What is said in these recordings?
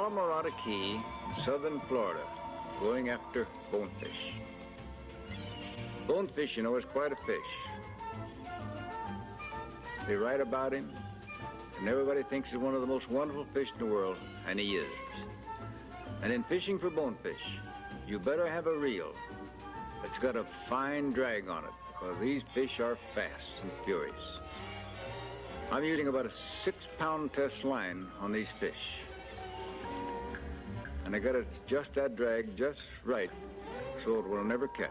Alamorada Key, southern Florida, going after bonefish. Bonefish, you know, is quite a fish. They write about him, and everybody thinks he's one of the most wonderful fish in the world, and he is. And in fishing for bonefish, you better have a reel that's got a fine drag on it, because these fish are fast and furious. I'm using about a 6-pound test line on these fish. And I got it just that drag just right, so it will never catch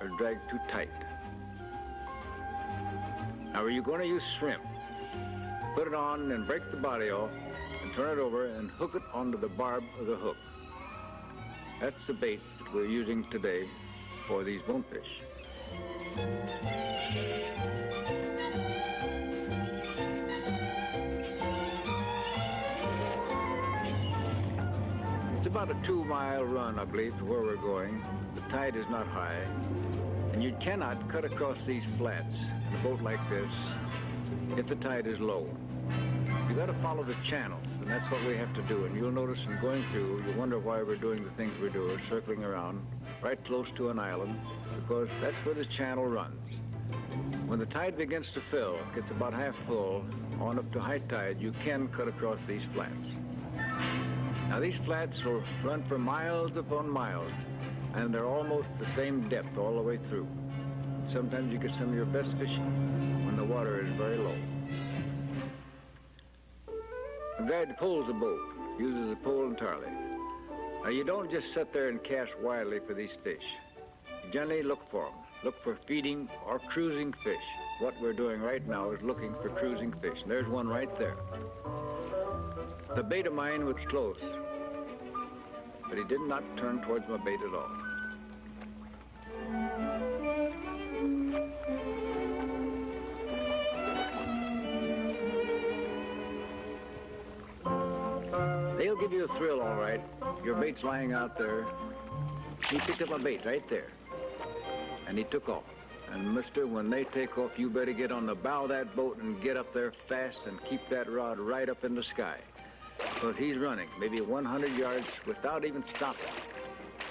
or drag too tight. Now, are you going to use shrimp? Put it on and break the body off and turn it over and hook it onto the barb of the hook. That's the bait that we're using today for these bonefish. It's about a 2-mile run, I believe, to where we're going. The tide is not high, and you cannot cut across these flats in a boat like this if the tide is low. You got to follow the channels, and that's what we have to do. And you'll notice in going through, you wonder why we're doing the things we're doing, circling around right close to an island, because that's where the channel runs. When the tide begins to fill, gets about half full, on up to high tide, you can cut across these flats. Now, these flats will run for miles upon miles, and they're almost the same depth all the way through. Sometimes you get some of your best fishing when the water is very low. The guy that pulls the boat uses the pole entirely. Now, you don't just sit there and cast wildly for these fish. You generally look for them. Look for feeding or cruising fish. What we're doing right now is looking for cruising fish. And there's one right there. The bait of mine was close, but he did not turn towards my bait at all. They'll give you a thrill, all right. Your bait's lying out there. He picked up my bait right there, and he took off. And mister, when they take off, you better get on the bow of that boat and get up there fast and keep that rod right up in the sky, because he's running maybe 100 yards without even stopping.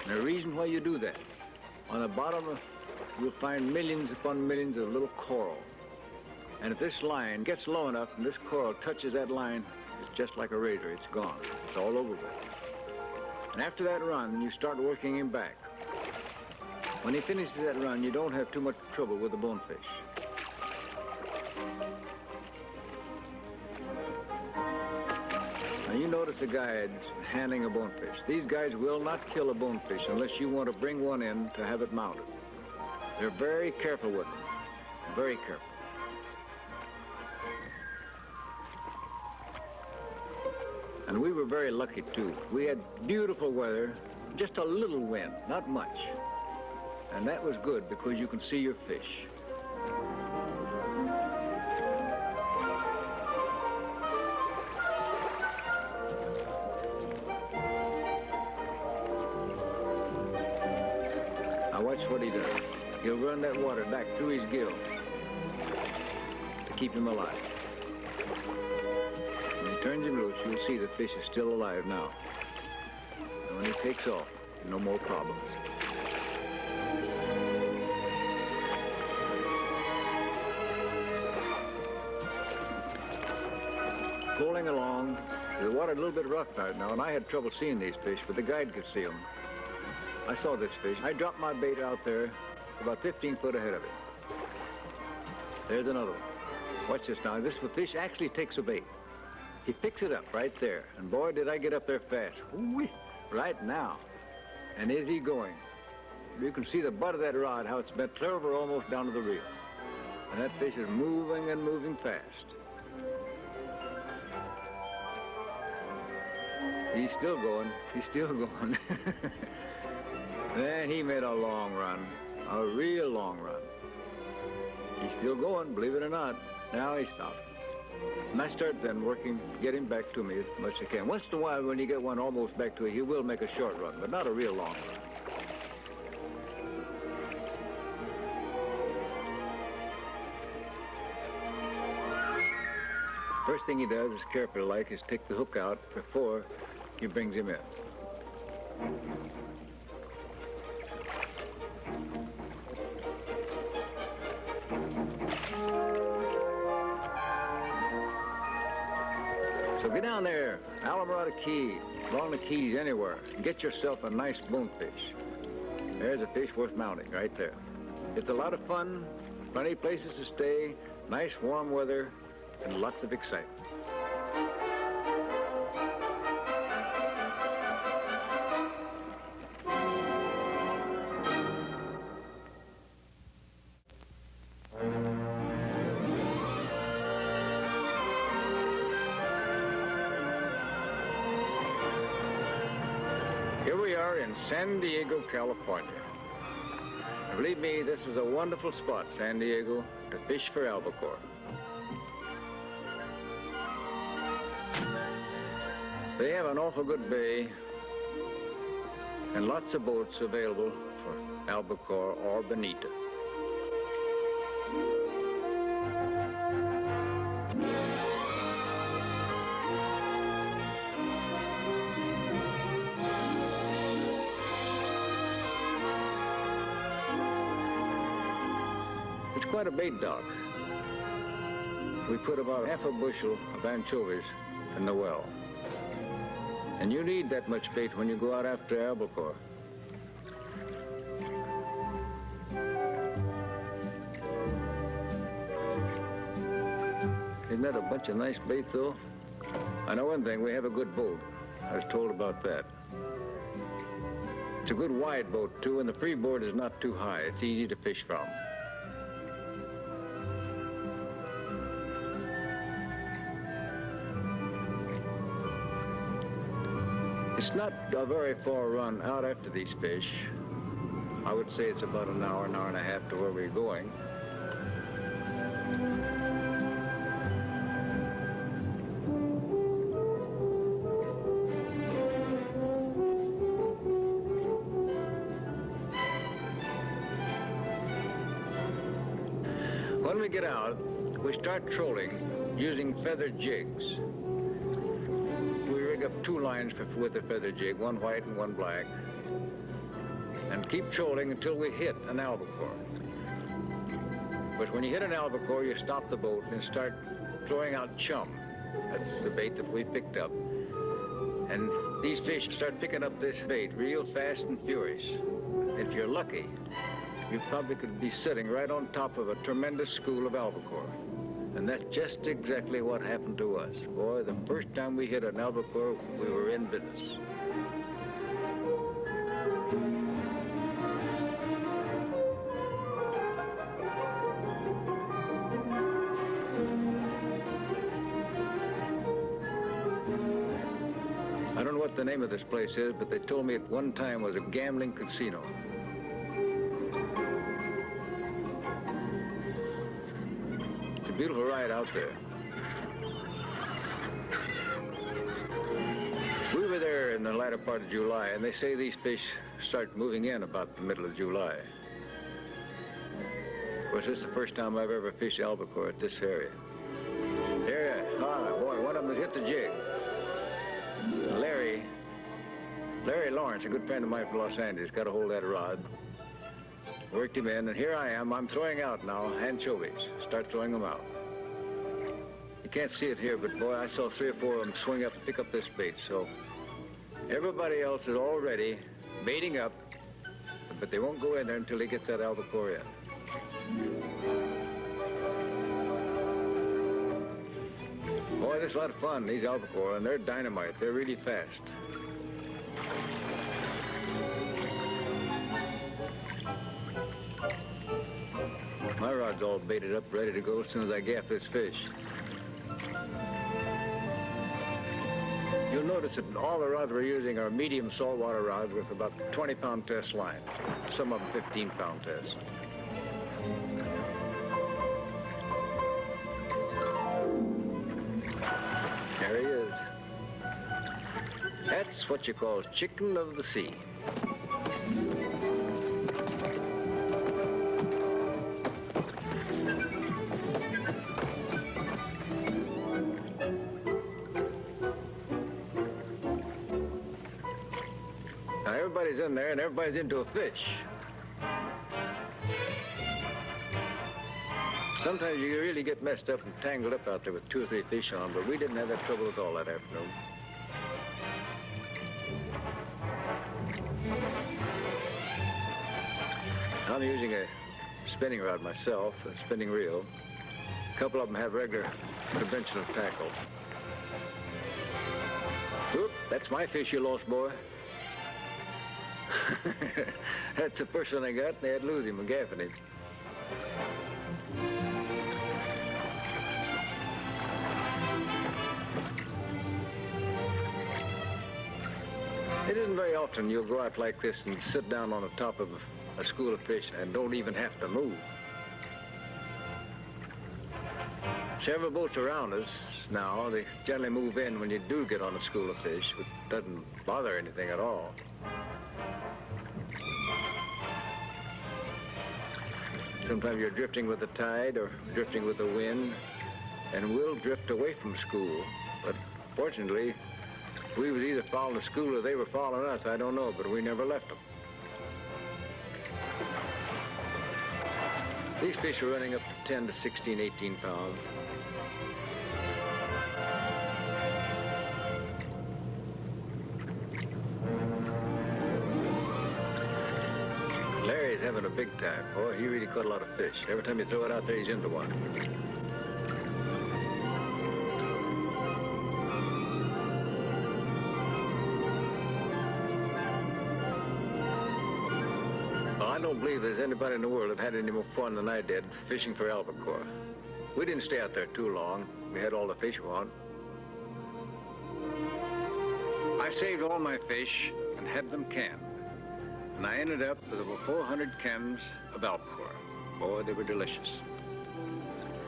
And the reason why you do that, on the bottom, you'll find millions upon millions of little coral. And if this line gets low enough and this coral touches that line, it's just like a razor. It's gone. It's all over with. And after that run, you start working him back. When he finishes that run, you don't have too much trouble with the bonefish. Now, you notice the guides handling a bonefish. These guys will not kill a bonefish unless you want to bring one in to have it mounted. They're very careful with them. Very careful. And we were very lucky, too. We had beautiful weather, just a little wind, not much. And that was good because you can see your fish. Now watch what he does. He'll run that water back through his gill to keep him alive. When he turns him loose, you'll see the fish is still alive now. And when he takes off, no more problems. Pulling along, the water a little bit rough right now, and I had trouble seeing these fish, but the guide could see them. I saw this fish. I dropped my bait out there about 15 foot ahead of it. There's another one. Watch this now. This fish actually takes a bait. He picks it up right there, and boy, did I get up there fast. Ooh-wee, right now. And is he going? You can see the butt of that rod, how it's bent clear over almost down to the reel. And that fish is moving and moving fast. He's still going. He's still going. Then he made a long run, a real long run. He's still going, believe it or not. Now he stopped. And I start then working to get him back to me as much as I can. Once in a while, when you get one almost back to you, he will make a short run, but not a real long run. first thing he does is carefully like is take the hook out before he brings him in. So get down there, Albacore Key, along the keys anywhere, and get yourself a nice bonefish. There's a fish worth mounting right there. It's a lot of fun, plenty of places to stay, nice warm weather, and lots of excitement. Here we are in San Diego, California. Believe me, this is a wonderful spot, San Diego, to fish for albacore. They have an awful good bay and lots of boats available for albacore or bonita. It's quite a bait dock. We put about half a bushel of anchovies in the well. And you need that much bait when you go out after albacore. Isn't that a bunch of nice bait, though? I know one thing, we have a good boat. I was told about that. It's a good wide boat, too, and the freeboard is not too high. It's easy to fish from. It's not a very far run out after these fish. I would say it's about an hour and a half to where we're going. When we get out, we start trolling using feather jigs. We rig up two lines with a feather jig, one white and one black, and keep trolling until we hit an albacore. But when you hit an albacore, you stop the boat and start throwing out chum. That's the bait that we picked up. And these fish start picking up this bait real fast and furious. If you're lucky, you probably could be sitting right on top of a tremendous school of albacore. And that's just exactly what happened to us. Boy, the first time we hit an albacore, we were in business. I don't know what the name of this place is, but they told me at one time was a gambling casino. Beautiful ride out there. We were there in the latter part of July, and they say these fish start moving in about the middle of July. Of course, this is the first time I've ever fished albacore at this area. Here, boy, one of them has hit the jig. Larry Lawrence, a good friend of mine from Los Angeles, got a hold of that rod. Worked him in, and here I am. I'm throwing out now anchovies. Start throwing them out. You can't see it here, but boy, I saw 3 or 4 of them swing up and pick up this bait. So everybody else is already baiting up, but they won't go in there until he gets that albacore in. Boy, this is a lot of fun, these albacore, and they're dynamite. They're really fast. My rod's all baited up, ready to go as soon as I gaff this fish. You'll notice that all the rods we're using are medium saltwater rods with about 20-pound test line. Some of them 15-pound test. There he is. That's what you call chicken of the sea. everybody's in there and everybody's into a fish. Sometimes you really get messed up and tangled up out there with 2 or 3 fish on, but we didn't have that trouble at all that afternoon. I'm using a spinning rod myself, a spinning reel. A couple of them have regular conventional tackle. Whoop, that's my fish you lost, boy. That's the first one I got. They had to lose him and gaffing him. It isn't very often you'll go out like this and sit down on the top of a school of fish and don't even have to move. Several boats around us now, they generally move in when you do get on a school of fish, which doesn't bother anything at all. Sometimes you're drifting with the tide or drifting with the wind, and we'll drift away from school. But fortunately, we was either following the school or they were following us. I don't know, but we never left them. These fish are running up to 10 to 16, 18 pounds. Larry's having a big time. Boy, he really caught a lot of fish. Every time you throw it out there, he's into one. I don't believe there's anybody in the world that had any more fun than I did fishing for albacore. We didn't stay out there too long. We had all the fish we want. I saved all my fish and had them canned. And I ended up with over 400 cans of albacore. Boy, they were delicious.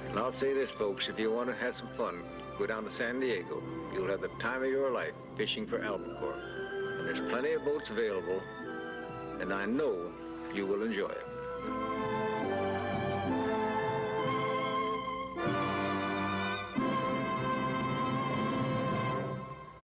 And I'll say this, folks, if you want to have some fun, go down to San Diego. You'll have the time of your life fishing for albacore. And there's plenty of boats available, and I know you will enjoy it.